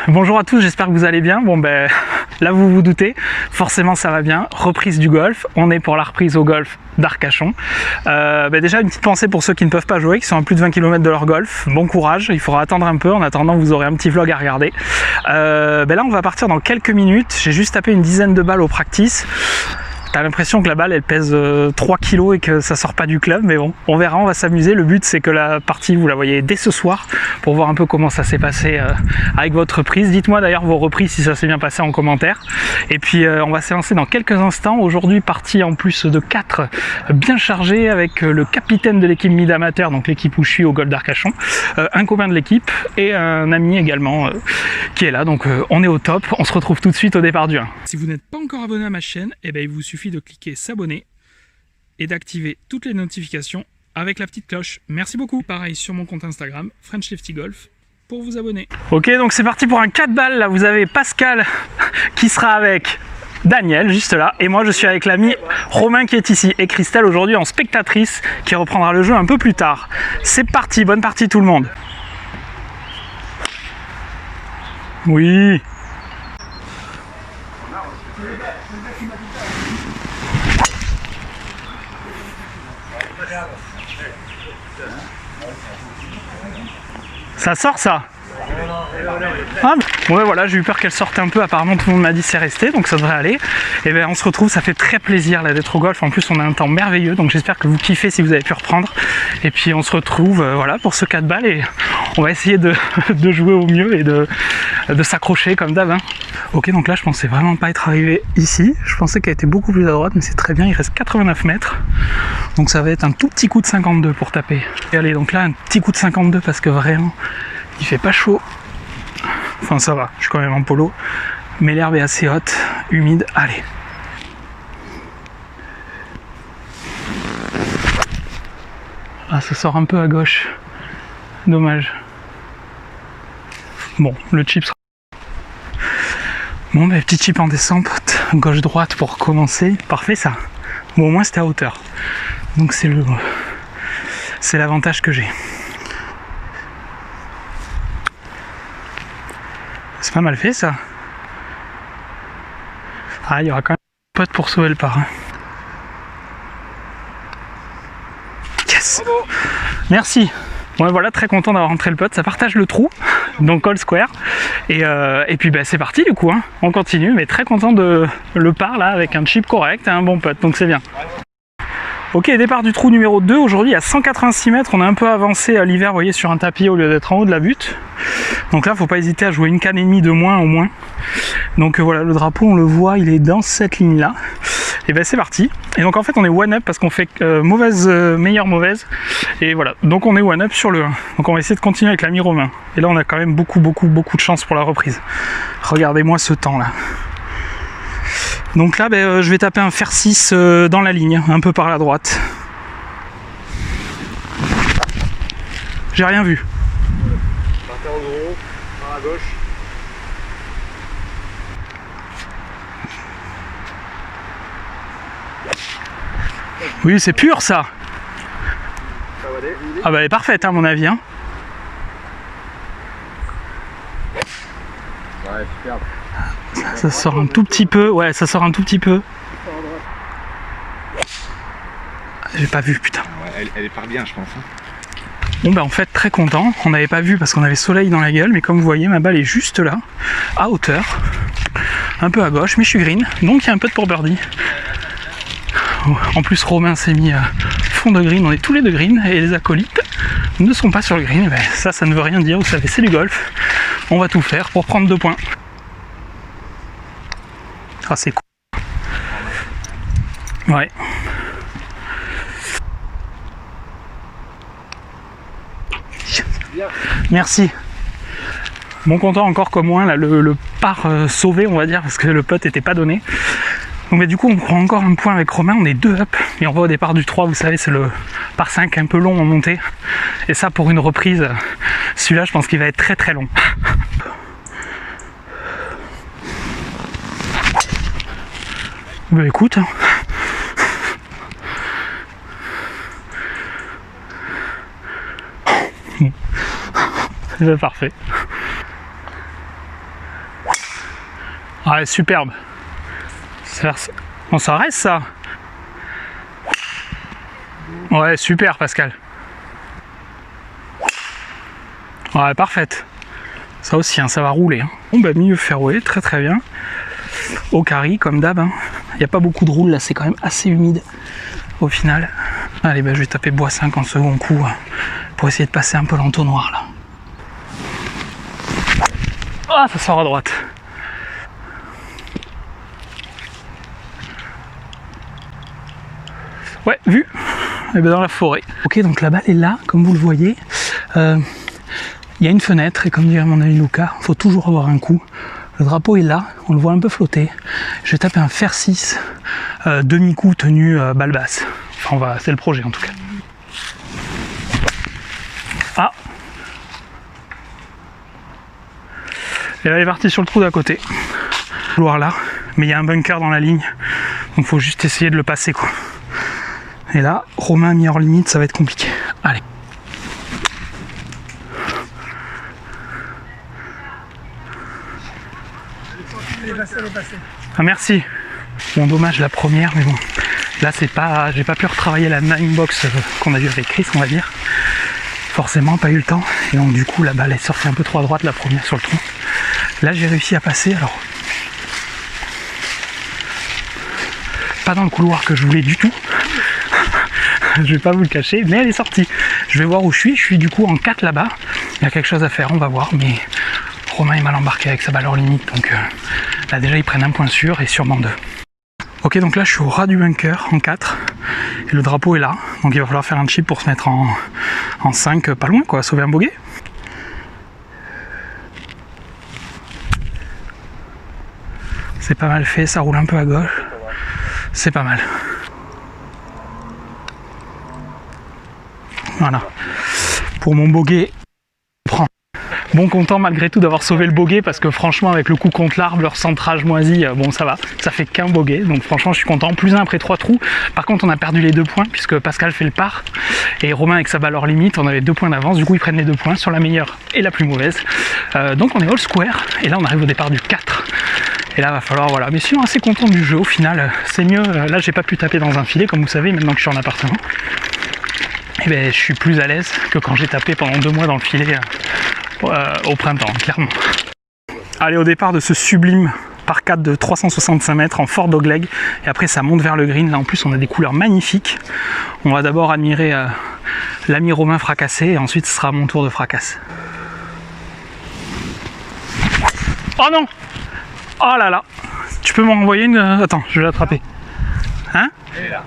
Bonjour à tous, j'espère que vous allez bien. Bon ben, là vous vous doutez, forcément ça va bien. Reprise du golf, on est pour la reprise au golf d'Arcachon. Déjà une petite pensée pour ceux qui ne peuvent pas jouer, qui sont à plus de 20 km de leur golf. Bon courage, il faudra attendre un peu, en attendant vous aurez un petit vlog à regarder. Là on va partir dans quelques minutes, j'ai juste tapé une dizaine de balles au practice. T'as l'impression que la balle elle pèse 3 kg et que ça sort pas du club, mais bon, on verra, on va s'amuser. Le but c'est que la partie vous la voyez dès ce soir pour voir un peu comment ça s'est passé avec votre reprise. Dites-moi d'ailleurs vos reprises si ça s'est bien passé en commentaire. Et puis on va s'élancer dans quelques instants. Aujourd'hui partie en plus de 4 bien chargé avec le capitaine de l'équipe mid-amateur, donc l'équipe où je suis au golf d'Arcachon, un copain de l'équipe et un ami également qui est là. Donc on est au top, on se retrouve tout de suite au départ du 1. Si vous n'êtes pas encore abonné à ma chaîne, il vous suffit de cliquer s'abonner et d'activer toutes les notifications avec la petite cloche. Merci beaucoup. Pareil sur mon compte Instagram, French Lefty Golf, pour vous abonner. Ok, donc c'est parti pour un 4 balles. Là, vous avez Pascal qui sera avec Daniel, juste là. Et moi, je suis avec l'ami Romain qui est ici. Et Christelle, aujourd'hui en spectatrice, qui reprendra le jeu un peu plus tard. C'est parti, bonne partie tout le monde. Oui. Ça sort ça? Ah, ouais, voilà, j'ai eu peur qu'elle sorte un peu. Apparemment tout le monde m'a dit c'est resté, donc ça devrait aller. Et bien on se retrouve, ça fait très plaisir là d'être au golf. En plus on a un temps merveilleux, donc j'espère que vous kiffez si vous avez pu reprendre. Et puis on se retrouve voilà pour ce 4 balles et on va essayer de jouer au mieux et de s'accrocher comme d'hab. Hein. Ok, donc là je pensais vraiment pas être arrivé ici. Je pensais qu'elle était beaucoup plus à droite, mais c'est très bien, il reste 89 mètres. Donc ça va être un tout petit coup de 52 pour taper. Et allez, donc là un petit coup de 52 parce que vraiment il fait pas chaud. Enfin ça va, je suis quand même en polo, mais l'herbe est assez haute, humide, allez. Ah, ça sort un peu à gauche, dommage. Bon, le chip sera... Bon, ben, petit chip en descente, gauche-droite pour commencer, parfait ça. Bon, au moins c'était à hauteur, donc c'est l'avantage que j'ai. C'est pas mal fait ça. Ah, il y aura quand même un pote pour sauver le par. Yes. Bravo. Merci. Bon, voilà, très content d'avoir rentré le pote. Ça partage le trou, donc All Square. Et puis c'est parti du coup. Hein. On continue, mais très content de le par là avec un chip correct et un bon pote, donc c'est bien. Ok, départ du trou numéro 2, aujourd'hui à 186 mètres, on a un peu avancé à l'hiver, vous voyez, sur un tapis au lieu d'être en haut de la butte. Donc là, faut pas hésiter à jouer une canne et demie de moins au moins. Donc voilà, le drapeau, on le voit, il est dans cette ligne-là. Et ben c'est parti. Et donc en fait, on est one-up parce qu'on fait mauvaise, meilleure mauvaise. Et voilà, donc on est one-up sur le 1. Donc on va essayer de continuer avec l'ami Romain. Et là, on a quand même beaucoup de chance pour la reprise. Regardez-moi ce temps-là. Donc là, je vais taper un fer 6 dans la ligne, un peu par la droite. J'ai rien vu. Partez en gros, par la gauche. Oui, c'est pur ça. Ah bah elle est parfaite à mon avis. Hein. Ouais, superbe. Ça sort un tout petit peu, ouais, ça sort un tout petit peu. J'ai pas vu, putain. Ouais, elle part bien, je pense. Hein. Bon, en fait, très content. On n'avait pas vu parce qu'on avait soleil dans la gueule, mais comme vous voyez, ma balle est juste là, à hauteur, un peu à gauche, mais je suis green, donc il y a un peu de pour birdie. En plus, Romain s'est mis fond de green, on est tous les deux green, et les acolytes ne sont pas sur le green. Ça ne veut rien dire, vous savez, c'est du golf. On va tout faire pour prendre 2 points. Ah, c'est cool. Ouais. Merci. Bon, content encore comme moi, là, le par sauvé, on va dire, parce que le putt n'était pas donné. Donc du coup, on prend encore un point avec Romain, on est 2 up. Et on va au départ du 3, vous savez, c'est le par 5 un peu long en montée. Et ça, pour une reprise, celui-là, je pense qu'il va être très long. Bah écoute, c'est parfait. Ouais, superbe. Bon, ça reste ça. Ouais, super Pascal. Ouais, parfaite. Ça aussi, hein, ça va rouler. Hein. Bon, bah, milieu fairway, très très bien. Au carry, comme d'hab. Hein. Il n'y a pas beaucoup de roule, là, c'est quand même assez humide au final. Allez, bah, je vais taper bois 5 en second coup pour essayer de passer un peu l'entonnoir là. Ah, ça sort à droite. Ouais, vu. Et ben dans la forêt. Ok, donc la balle est là, comme vous le voyez. Il y a une fenêtre, et comme dirait mon ami Lucas, il faut toujours avoir un coup. Le drapeau est là, on le voit un peu flotter. Je vais taper un fer 6, demi-coup tenu balle basse. Enfin, c'est le projet en tout cas. Ah. Et là, elle est partie sur le trou d'à côté. Couloir là, mais il y a un bunker dans la ligne, donc faut juste essayer de le passer quoi. Et là, Romain a mis hors limite, ça va être compliqué. Allez. Elle est passée. Ah, merci. Bon, dommage la première, mais bon. Là, c'est pas, j'ai pas pu retravailler la 9 box qu'on a vu avec Chris, on va dire. Forcément, pas eu le temps. Et donc, du coup, la balle est sortie un peu trop à droite, la première sur le tronc. Là, j'ai réussi à passer. Alors, pas dans le couloir que je voulais du tout. Je vais pas vous le cacher, mais elle est sortie. Je vais voir où je suis du coup en 4 là-bas. Il y a quelque chose à faire, on va voir, mais Romain est mal embarqué avec sa balle hors limite, donc là déjà ils prennent un point sûr et sûrement 2. Ok, donc là je suis au ras du bunker en 4 et le drapeau est là, donc il va falloir faire un chip pour se mettre en 5 pas loin quoi, sauver un bogey. C'est pas mal fait, ça roule un peu à gauche, c'est pas mal. Voilà, pour mon bogey, prends. Bon, content malgré tout d'avoir sauvé le bogey parce que franchement avec le coup contre l'arbre, leur centrage moisi, bon ça va, ça fait qu'un bogey, donc franchement je suis content, plus 1 après 3 trous. Par contre on a perdu les 2 points puisque Pascal fait le par et Romain avec sa balle hors limite, on avait 2 points d'avance, du coup ils prennent les 2 points sur la meilleure et la plus mauvaise. Donc on est all square et là on arrive au départ du 4. Et là va falloir, voilà, mais sinon assez content du jeu au final, c'est mieux, là j'ai pas pu taper dans un filet comme vous savez maintenant que je suis en appartement. Et ben, je suis plus à l'aise que quand j'ai tapé pendant 2 mois dans le filet au printemps, clairement. Allez, au départ de ce sublime par 4 de 365 mètres en fort dogleg, et après ça monte vers le green. Là en plus on a des couleurs magnifiques. On va d'abord admirer l'ami Romain fracasser, et ensuite ce sera mon tour de fracasse. Oh non! Oh là là! Tu peux m'en envoyer une... Attends, je vais l'attraper. Hein? Elle est là.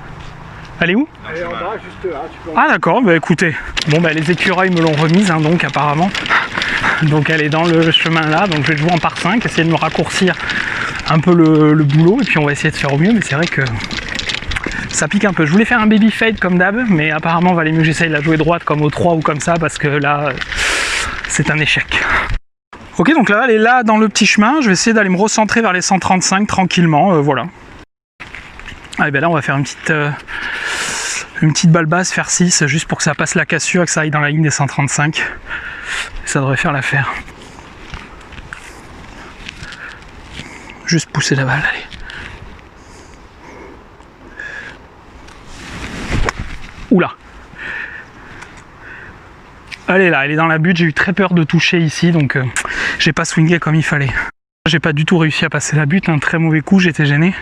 Elle est où? Elle est en bas, juste là. Ah d'accord, bah écoutez, bon bah les écureuils me l'ont remise, hein, donc apparemment. Donc elle est dans le chemin là, donc je vais jouer en par 5, essayer de me raccourcir un peu le boulot, et puis on va essayer de faire au mieux, mais c'est vrai que ça pique un peu. Je voulais faire un baby fade comme d'hab, mais apparemment il valait mieux que j'essaye de la jouer droite comme au 3 ou comme ça, parce que là, c'est un échec. Ok, donc là, elle est là dans le petit chemin, je vais essayer d'aller me recentrer vers les 135 tranquillement, voilà. Allez, ben là on va faire une petite balle basse, faire 6, juste pour que ça passe la cassure et que ça aille dans la ligne des 135. Et ça devrait faire l'affaire. Juste pousser la balle, allez. Oula. Elle est là, elle est dans la butte, j'ai eu très peur de toucher ici, donc j'ai pas swingé comme il fallait. J'ai pas du tout réussi à passer la butte, un très mauvais coup, j'étais gêné.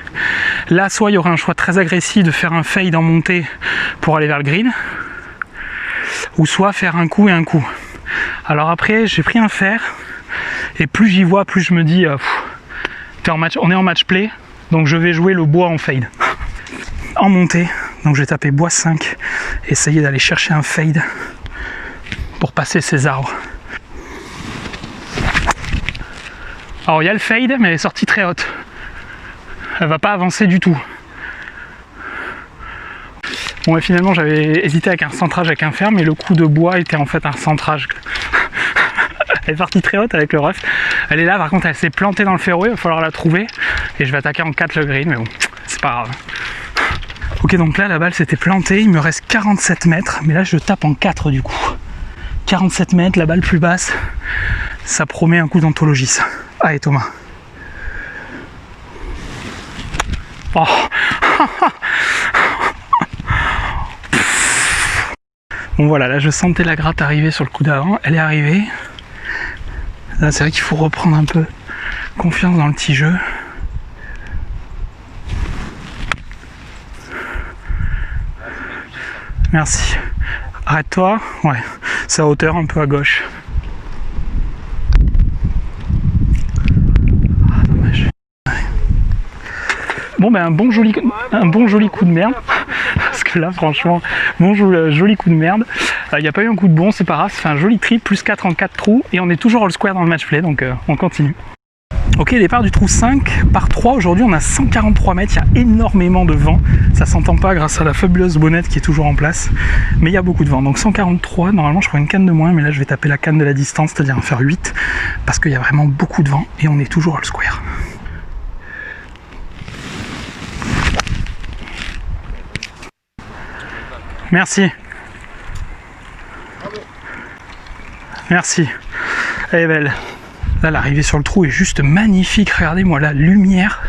Là, soit il y aurait un choix très agressif de faire un fade en montée pour aller vers le green, ou soit faire un coup et un coup. Alors après, j'ai pris un fer, et plus j'y vois, plus je me dis, on est en match play, donc je vais jouer le bois en fade. En montée, donc je vais taper bois 5, essayer d'aller chercher un fade pour passer ces arbres. Alors il y a le fade, mais elle est sortie très haute. Elle va pas avancer du tout. Bon, et finalement j'avais hésité avec un centrage avec un fer, mais le coup de bois était en fait un centrage. Elle est partie très haute avec le rough. Elle est là, par contre elle s'est plantée dans le fairway, il va falloir la trouver. Et je vais attaquer en 4 le green, mais bon, c'est pas grave. Ok, donc là la balle s'était plantée, il me reste 47 mètres, mais là je tape en 4 du coup. 47 mètres, la balle plus basse, ça promet un coup d'anthologie ça. Allez Thomas. Oh. Bon voilà, là je sentais la gratte arriver sur le coup d'avant, elle est arrivée. Là c'est vrai qu'il faut reprendre un peu confiance dans le petit jeu. Merci. Arrête-toi. Ouais, c'est à hauteur un peu à gauche. Ah, dommage. Ouais. Bon ben un bon joli coup de merde. Parce que là franchement, bon joli coup de merde. Il n'y a pas eu un coup de bon, c'est pas grave, ça fait un joli trip, plus 4 en 4 trous, et on est toujours all square dans le match play, donc on continue. Ok, départ du trou 5 par 3, aujourd'hui on a 143 mètres, il y a énormément de vent, ça s'entend pas grâce à la fabuleuse bonnette qui est toujours en place, mais il y a beaucoup de vent, donc 143, normalement je ferai une canne de moins, mais là je vais taper la canne de la distance, c'est-à-dire en faire 8, parce qu'il y a vraiment beaucoup de vent, et on est toujours all square. Merci. Merci. Elle est belle. Là, l'arrivée sur le trou est juste magnifique. Regardez-moi la lumière.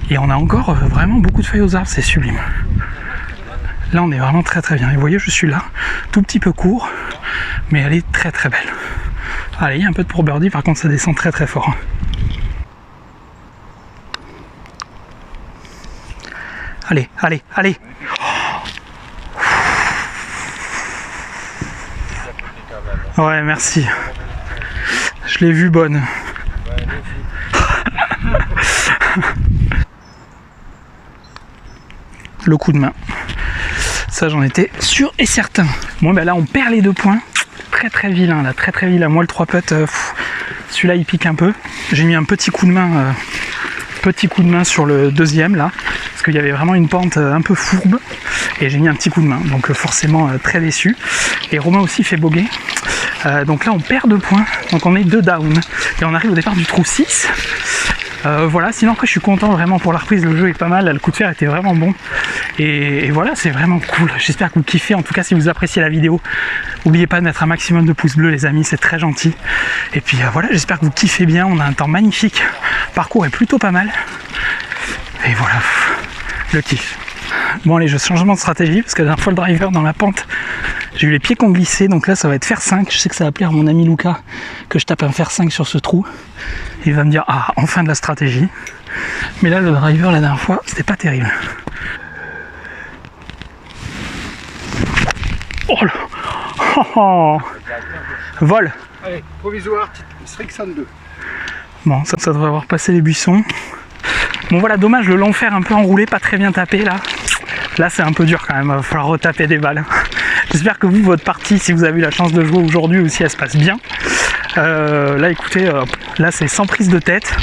Et on a encore vraiment beaucoup de feuilles aux arbres. C'est sublime. Là, on est vraiment très très bien. Et vous voyez, je suis là, tout petit peu court, mais elle est très très belle. Allez, il y a un peu de pour birdie. Par contre, ça descend très très fort. Allez, allez, allez. Ouais, merci. Je l'ai vue bonne. Le coup de main. Ça, j'en étais sûr et certain. Bon, ben là, on perd les 2 points. Très très vilain, là, très très vilain. Moi, le 3 putt, celui-là, il pique un peu. J'ai mis un petit coup de main sur le deuxième, là. Parce qu'il y avait vraiment une pente un peu fourbe. Et j'ai mis un petit coup de main. Donc, forcément, très déçu. Et Romain aussi fait boguer. Donc là on perd 2 points, donc on est 2 down et on arrive au départ du trou 6. Voilà, sinon après je suis content vraiment pour la reprise, le jeu est pas mal, le coup de fer était vraiment bon et voilà, c'est vraiment cool. J'espère que vous kiffez, en tout cas si vous appréciez la vidéo, n'oubliez pas de mettre un maximum de pouces bleus les amis, c'est très gentil. Et puis voilà, j'espère que vous kiffez bien, on a un temps magnifique, le parcours est plutôt pas mal et voilà, le kiff. Bon allez, je changement de stratégie parce que la dernière fois le driver dans la pente, j'ai eu les pieds qui ont glissé, donc là ça va être fer 5. Je sais que ça va plaire à mon ami Lucas que je tape un fer 5 sur ce trou. Il va me dire ah, enfin de la stratégie. Mais là le driver la dernière fois c'était pas terrible. Oh là oh, oh. Vol. Allez, provisoire, Strixon 2. Bon, ça devrait avoir passé les buissons. Bon voilà, dommage, le long fer un peu enroulé, pas très bien tapé là. Là c'est un peu dur quand même, il va falloir retaper des balles. J'espère que vous, votre partie, si vous avez eu la chance de jouer aujourd'hui aussi, elle se passe bien. Là écoutez, là c'est sans prise de tête.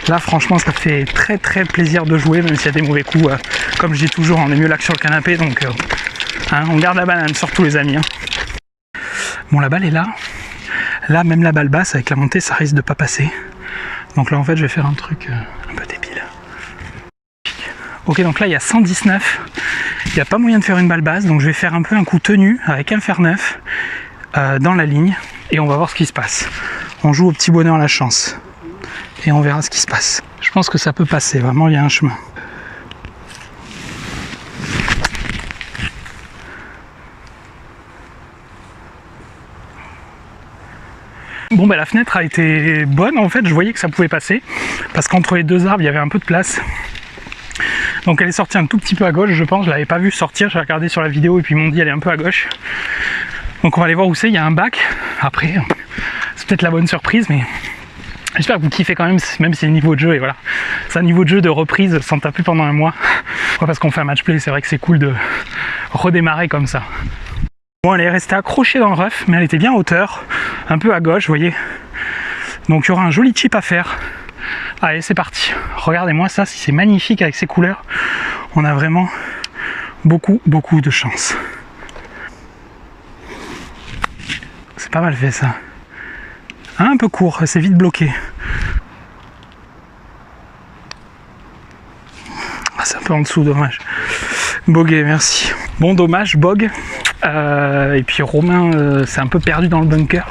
Là franchement ça fait très très plaisir de jouer, même s'il y a des mauvais coups. Comme je dis toujours, on est mieux là que sur le canapé, donc hein, on garde la banane surtout les amis. Hein. Bon, la balle est là. Là même la balle basse, avec la montée, ça risque de pas passer. Donc là en fait je vais faire un truc un peu débile. Ok, donc là il y a 119, il n'y a pas moyen de faire une balle basse, donc je vais faire un peu un coup tenu avec un fer 9 dans la ligne et on va voir ce qui se passe. On joue au petit bonheur la chance et on verra ce qui se passe. Je pense que ça peut passer, vraiment il y a un chemin. Bon ben la fenêtre a été bonne en fait, je voyais que ça pouvait passer parce qu'entre les 2 arbres il y avait un peu de place. Donc elle est sortie un tout petit peu à gauche, je pense, je l'avais pas vu sortir, j'ai regardé sur la vidéo et puis ils m'ont dit elle est un peu à gauche. Donc on va aller voir où c'est, il y a un bac, après c'est peut-être la bonne surprise, mais j'espère que vous kiffez quand même si le niveau de jeu, et voilà, c'est un niveau de jeu de reprise sans taper pendant un mois. Ouais, parce qu'on fait un match play, c'est vrai que c'est cool de redémarrer comme ça. Bon, elle est restée accrochée dans le rough, mais elle était bien à hauteur, un peu à gauche, vous voyez. Donc il y aura un joli chip à faire. Allez, c'est parti. Regardez-moi ça, c'est magnifique avec ces couleurs. On a vraiment beaucoup de chance. C'est pas mal fait ça. Un peu court, c'est vite bloqué. Ah, c'est un peu en dessous, dommage. Bogué, merci. Bon, dommage, bog. Et puis Romain s'est un peu perdu dans le bunker.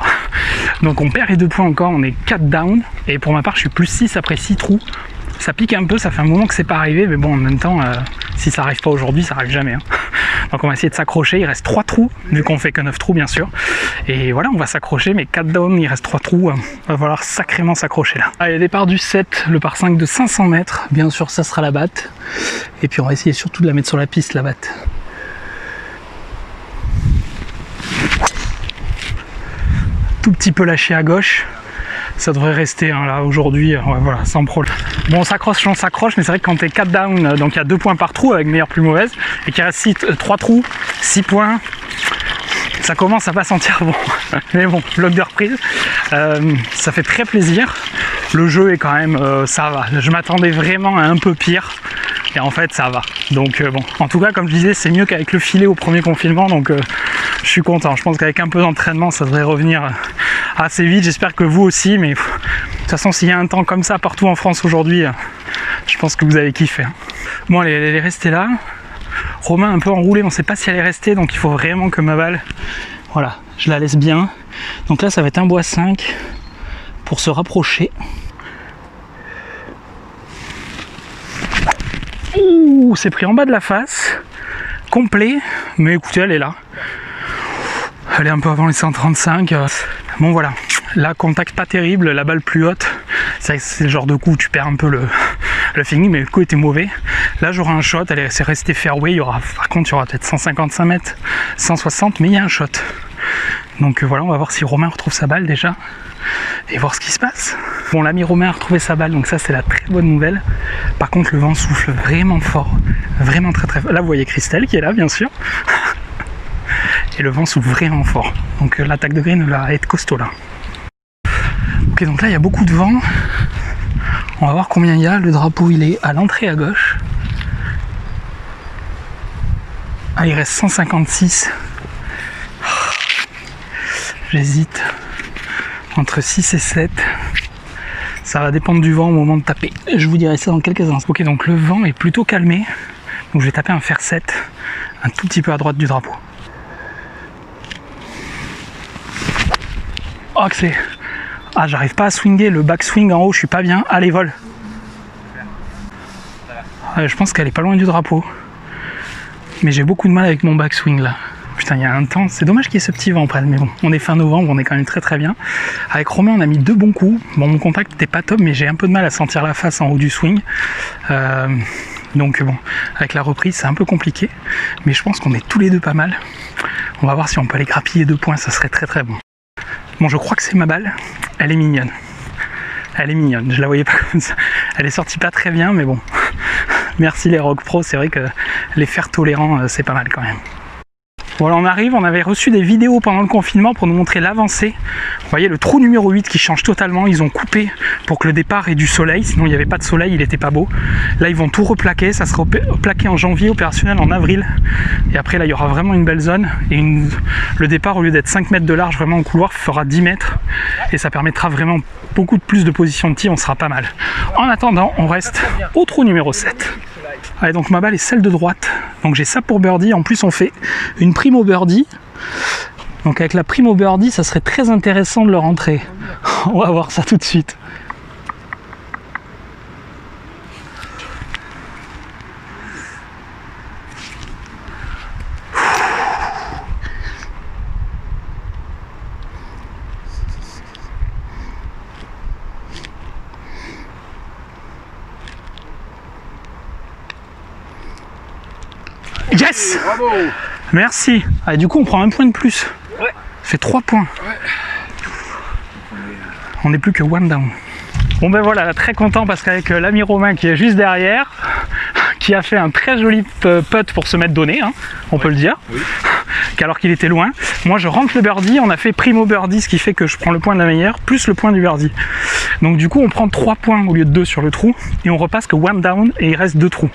Donc on perd les 2 points encore, on est 4 down. Et pour ma part, je suis plus 6 après 6 trous. Ça pique un peu, ça fait un moment que c'est pas arrivé, mais bon, en même temps, si ça arrive pas aujourd'hui, ça arrive jamais. Hein. Donc on va essayer de s'accrocher, il reste 3 trous, vu qu'on fait que 9 trous bien sûr. Et voilà, on va s'accrocher, mais 4 down, il reste 3 trous, va falloir sacrément s'accrocher là. Allez, départ du 7, le par 5 de 500 mètres, bien sûr ça sera la batte. Et puis on va essayer surtout de la mettre sur la piste, la batte. Tout petit peu lâché à gauche. Ça devrait rester hein, là aujourd'hui, ouais, voilà, sans problème. Bon, on s'accroche, mais c'est vrai que quand t'es 4 down, donc il y a 2 points par trou avec meilleure plus mauvaise, et qu'il reste 3 trous, 6 points, ça commence à pas sentir bon. Mais bon, vlog de reprise, ça fait très plaisir. Le jeu est quand même, ça va. Je m'attendais vraiment à un peu pire. Et en fait ça va, donc bon, en tout cas comme je disais c'est mieux qu'avec le filet au premier confinement, donc je suis content. Je pense qu'avec un peu d'entraînement ça devrait revenir assez vite, j'espère que vous aussi, mais de toute façon s'il y a un temps comme ça partout en France aujourd'hui, je pense que vous avez kiffé. Hein. Bon allez, elle est restée là, Romain un peu enroulé, on ne sait pas si elle est restée, donc il faut vraiment que ma balle, voilà, je la laisse bien. Donc là ça va être un bois 5 pour se rapprocher. Ouh, c'est pris en bas de la face, complet, mais écoutez, elle est là. Elle est un peu avant les 135. Bon voilà, là contact pas terrible, la balle plus haute. C'est le genre de coup où tu perds un peu le feeling, mais le coup était mauvais. Là j'aurai un shot, c'est resté fairway, par contre il y aura peut-être 155 mètres, 160, mais il y a un shot. Donc voilà, on va voir si Romain retrouve sa balle déjà et voir ce qui se passe. Bon, l'ami Romain a retrouvé sa balle, donc ça c'est la très bonne nouvelle. Par contre le vent souffle vraiment fort, vraiment très fort. Là vous voyez Christelle qui est là bien sûr. Et le vent souffle vraiment fort, donc l'attaque de green va être costaud là. Ok, donc là il y a beaucoup de vent. On va voir combien il y a. Le drapeau il est à l'entrée à gauche. Ah, il reste 156. J'hésite entre 6 et 7. Ça va dépendre du vent au moment de taper. Je vous dirai ça dans quelques instants. Ok, donc le vent est plutôt calmé. Donc je vais taper un fer 7, un tout petit peu à droite du drapeau. Oh, que c'est... Ah, j'arrive pas à swinger. Le backswing en haut, je suis pas bien. Allez, vol. Je pense qu'elle est pas loin du drapeau. Mais j'ai beaucoup de mal avec mon backswing là. Putain, il y a un temps, c'est dommage qu'il y ait ce petit vent près, mais bon, on est fin novembre, on est quand même très très bien. Avec Romain, on a mis 2 bons coups. Bon, mon contact n'était pas top, mais j'ai un peu de mal à sentir la face en haut du swing. Donc bon, avec la reprise, c'est un peu compliqué. Mais je pense qu'on est tous les deux pas mal. On va voir si on peut aller grappiller 2 points, ça serait très très bon. Bon, je crois que c'est ma balle. Elle est mignonne. Elle est mignonne, je la voyais pas comme ça. Elle est sortie pas très bien, mais bon. Merci les Rock Pro, c'est vrai que les fers tolérants, c'est pas mal quand même. Voilà, on arrive, on avait reçu des vidéos pendant le confinement pour nous montrer l'avancée. Vous voyez le trou numéro 8 qui change totalement, ils ont coupé pour que le départ ait du soleil, sinon il n'y avait pas de soleil, il n'était pas beau. Là ils vont tout replaquer, ça sera plaqué en janvier, opérationnel en avril. Et après là il y aura vraiment une belle zone. Et le départ au lieu d'être 5 mètres de large vraiment au couloir fera 10 mètres. Et ça permettra vraiment beaucoup de plus de positions de tir, on sera pas mal. En attendant, on reste au trou numéro 7. Allez, donc ma balle est celle de droite, donc j'ai ça pour birdie. En plus on fait une prime au birdie, donc avec la prime au birdie ça serait très intéressant de le rentrer. On va voir ça tout de suite. Yes! Bravo! Merci. Allez, du coup, on prend un point de plus. Ouais. Ça fait 3 points. Ouais. On n'est plus que 1 down. Bon ben voilà, là, très content parce qu'avec l'ami Romain qui est juste derrière, qui a fait un très joli putt pour se mettre donné, hein, on peut le dire, Oui. alors qu'il était loin. Moi je rentre le birdie, on a fait primo birdie, ce qui fait que je prends le point de la meilleure, plus le point du birdie. Donc du coup on prend 3 points au lieu de 2 sur le trou, et on repasse que 1 down et il reste 2 trous.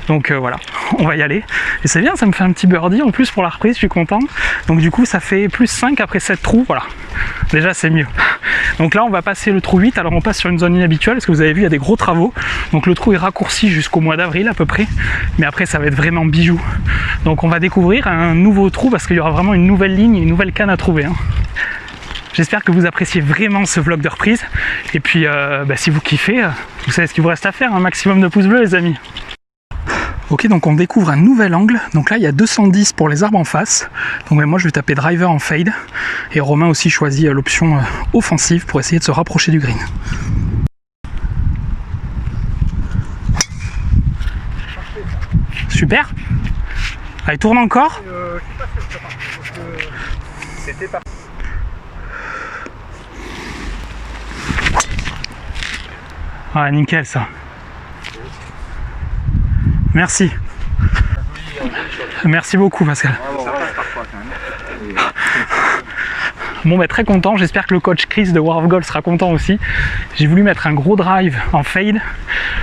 Donc voilà, on va y aller. Et c'est bien, ça me fait un petit birdie en plus pour la reprise, je suis content. Donc du coup ça fait plus 5 après 7 trous, voilà. Déjà c'est mieux. Donc là on va passer le trou 8, alors on passe sur une zone inhabituelle, parce que vous avez vu il y a des gros travaux. Donc le trou est raccourci jusqu'au mois d'avril à peu près, mais après ça va être vraiment bijou. Donc on va découvrir un nouveau trou, parce qu'il y aura vraiment une nouvelle ligne, une nouvelle canne à trouver. Hein. J'espère que vous appréciez vraiment ce vlog de reprise. Et puis, si vous kiffez, vous savez ce qu'il vous reste à faire, un maximum de pouces bleus les amis. Ok, donc on découvre un nouvel angle. Donc là, il y a 210 pour les arbres en face. Donc moi, je vais taper driver en fade. Et Romain aussi choisit l'option offensive pour essayer de se rapprocher du green. Super. Allez, tourne encore. Je suis pas sûr que ça parte, parce que c'était parti. Ah, nickel ça. Merci. Merci beaucoup Pascal. Ça passe parfois quand même. Bon, bah, très content, j'espère que le coach Chris de War of Golf sera content aussi. J'ai voulu mettre un gros drive en fade.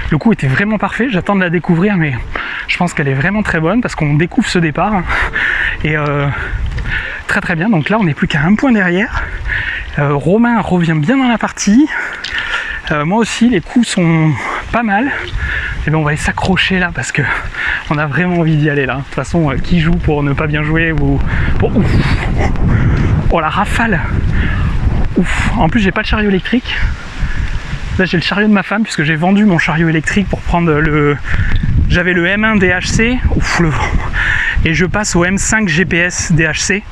Le coup était vraiment parfait, j'attends de la découvrir, mais je pense qu'elle est vraiment très bonne parce qu'on découvre ce départ. Et très très bien, donc là on n'est plus qu'à un point derrière. Romain revient bien dans la partie. Moi aussi, les coups sont pas mal. Et bien on va aller s'accrocher là parce que on a vraiment envie d'y aller là. De toute façon, qui joue pour ne pas bien jouer ou pour... Ouf. Oh la rafale. Ouf. En plus j'ai pas le chariot électrique. Là j'ai le chariot de ma femme puisque j'ai vendu mon chariot électrique pour prendre le... J'avais le M1 DHC. Ouf le vent. Et je passe au M5 GPS DHC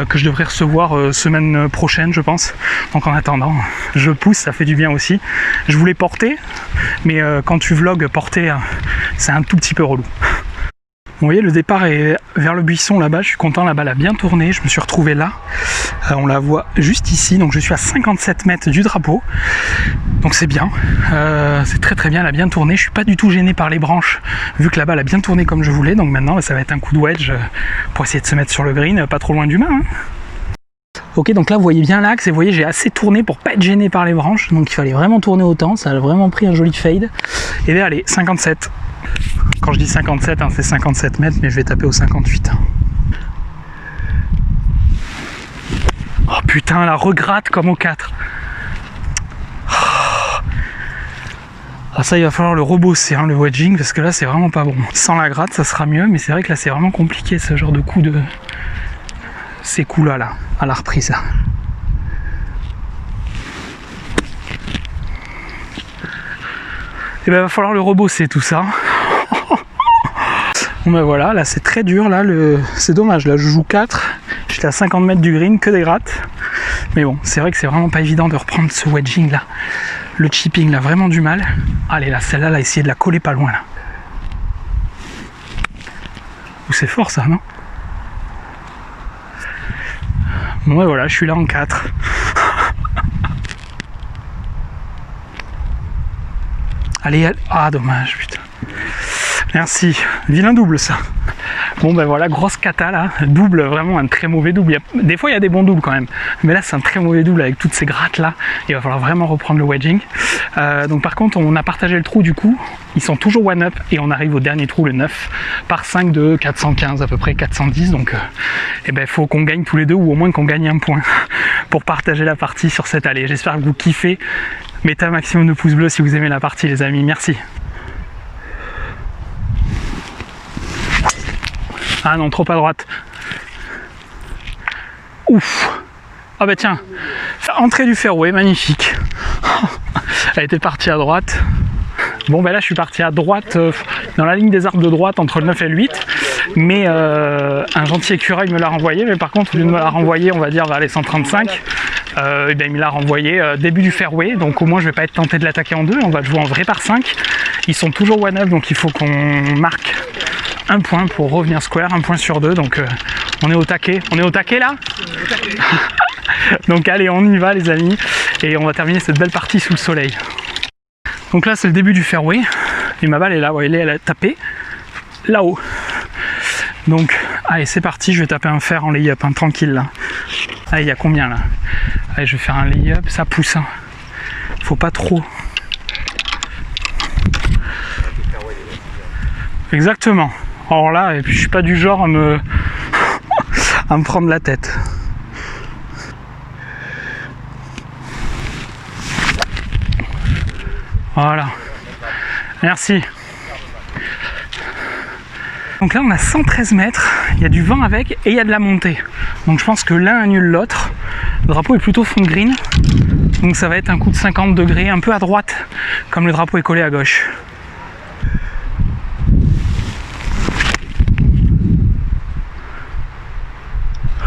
que je devrais recevoir semaine prochaine je pense. Donc en attendant, je pousse, ça fait du bien aussi. Je voulais porter, mais quand tu vlogs, porter, c'est un tout petit peu relou. Vous voyez, le départ est vers le buisson là-bas, je suis content, la balle a bien tourné, je me suis retrouvé là. On la voit juste ici, donc je suis à 57 mètres du drapeau. Donc c'est bien, c'est très très bien, elle a bien tourné. Je suis pas du tout gêné par les branches, vu que la balle a bien tourné comme je voulais. Donc maintenant, ça va être un coup de wedge pour essayer de se mettre sur le green, pas trop loin du mât. Hein. Ok, donc là vous voyez bien l'axe et vous voyez j'ai assez tourné pour pas être gêné par les branches. Donc il fallait vraiment tourner autant, ça a vraiment pris un joli fade. Et bien allez, 57. Quand je dis 57, hein, c'est 57 mètres, mais je vais taper au 58. Oh putain, la regratte comme au 4. Ah ça, il va falloir le rebosser, hein, le wedging, parce que là, c'est vraiment pas bon. Sans la gratte, ça sera mieux, mais c'est vrai que là, c'est vraiment compliqué, ce genre de coup de... Ces coups-là, là, à la reprise. Et ben, il va falloir le rebosser, tout ça. Bon ben voilà, là c'est très dur, là c'est dommage, là je joue 4, j'étais à 50 mètres du green, que des grattes. Mais bon, c'est vrai que c'est vraiment pas évident de reprendre ce wedging là. Le chipping là, vraiment du mal. Allez là, celle-là, là, essayer de la coller pas loin là. Ouh, c'est fort ça, non? Bon ben voilà, je suis là en 4. Allez, ah dommage, putain. Merci, vilain double ça. Bon ben voilà, grosse cata là, double, vraiment un très mauvais double. Des fois il y a des bons doubles quand même, mais là c'est un très mauvais double avec toutes ces grattes là. Il va falloir vraiment reprendre le wedging. Donc par contre on a partagé le trou du coup, ils sont toujours one up et on arrive au dernier trou, le 9, par 5 de 415 à peu près, 410. Donc il faut qu'on gagne tous les deux ou au moins qu'on gagne un point pour partager la partie sur cette allée. J'espère que vous kiffez. Mettez un maximum de pouces bleus si vous aimez la partie les amis, merci. Ah non, trop à droite. Ouf. Ah bah tiens, entrée du fairway, magnifique. Elle était partie à droite. Bon ben là je suis parti à droite, dans la ligne des arbres de droite entre le 9 et le 8. Mais un gentil écureuil me l'a renvoyé, mais par contre au lieu de me la renvoyer, on va dire vers les 135, et bien il me l'a renvoyé début du fairway, donc au moins je vais pas être tenté de l'attaquer en deux, on va le jouer en vrai par 5. Ils sont toujours one up, donc il faut qu'on marque un point pour revenir square, un point sur deux, donc on est au taquet. On est au taquet là. Donc allez, on y va les amis, et on va terminer cette belle partie sous le soleil. Donc là c'est le début du fairway, et ma balle est là, vous voyez, elle a tapé là-haut. Donc allez c'est parti, je vais taper un fer en lay-up, hein, tranquille là. Allez, il y a combien là? Allez, je vais faire un lay-up, ça pousse, hein. Faut pas trop. Exactement. Alors là, et puis je suis pas du genre à me prendre la tête. Voilà. Merci. Donc là on a 113 mètres, il y a du vent avec et il y a de la montée. Donc je pense que l'un annule l'autre. Le drapeau est plutôt fond de green, donc ça va être un coup de 50 degrés, un peu à droite, comme le drapeau est collé à gauche.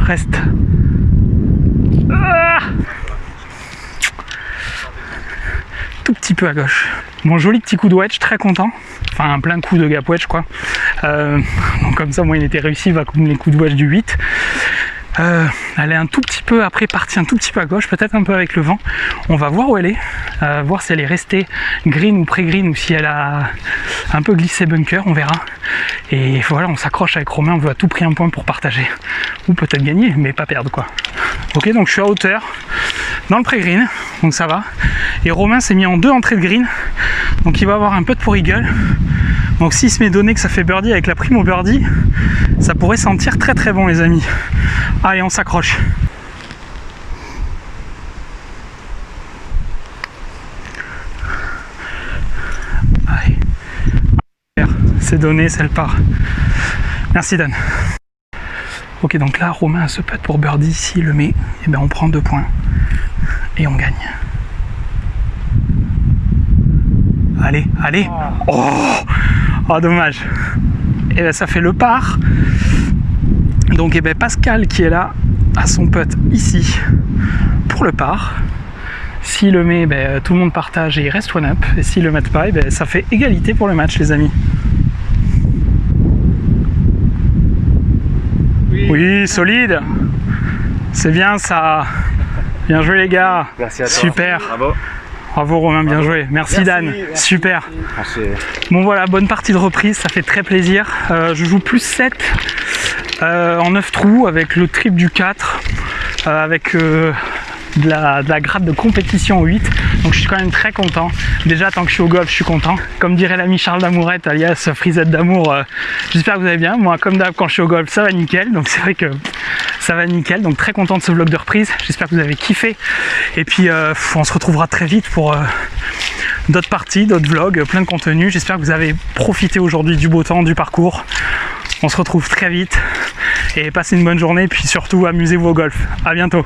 Reste. Ah, tout petit peu à gauche. Bon, joli petit coup de wedge, très content. Enfin, un plein coup de gap wedge, quoi. Donc comme ça, moi, il était réussi, il va comme les coups de wedge du 8. Elle est un tout petit peu, après partie un tout petit peu à gauche, peut-être un peu avec le vent. On va voir où elle est, voir si elle est restée green ou pré-green ou si elle a un peu glissé bunker, on verra. Et voilà, on s'accroche avec Romain, on veut à tout prix un point pour partager. Ou peut-être gagner, mais pas perdre, quoi. Ok, donc je suis à hauteur, dans le pré-green, donc ça va. Et Romain s'est mis en 2 entrées de green, donc il va avoir un peu de pour eagle. Donc s'il se met donné que ça fait birdie avec la prime au birdie, ça pourrait sentir très très bon, les amis. Allez, on s'accroche. Allez. C'est donné, c'est le part. Merci Dan. Ok, donc là, Romain a ce putt pour birdie. S'il le met, et ben on prend 2 points. Et on gagne. Allez, allez. Oh, dommage. Et ben ça fait le par. Donc Pascal qui est là a son putt ici pour le par. S'il le met, tout le monde partage et il reste one up. Et s'il le met pas, ça fait égalité pour le match, les amis. Oui, solide. C'est bien ça. Bien joué les gars. Merci à toi. Super. Bravo. Bravo Romain, bien joué. Merci Dan. Merci. Super. Merci. Bon voilà, bonne partie de reprise, ça fait très plaisir. Je joue plus 7 en 9 trous avec le trip du 4, avec de la gratte de compétition au 8. Donc je suis quand même très content. Déjà, tant que je suis au golf, je suis content. Comme dirait l'ami Charles Damourette, alias Frisette d'amour, j'espère que vous allez bien. Moi, comme d'hab, quand je suis au golf, ça va nickel. Donc c'est vrai que ça va nickel. Donc très content de ce vlog de reprise. J'espère que vous avez kiffé. Et puis on se retrouvera très vite pour d'autres parties, d'autres vlogs, plein de contenu. J'espère que vous avez profité aujourd'hui du beau temps, du parcours. On se retrouve très vite. Et passez une bonne journée. Puis surtout, amusez-vous au golf. À bientôt.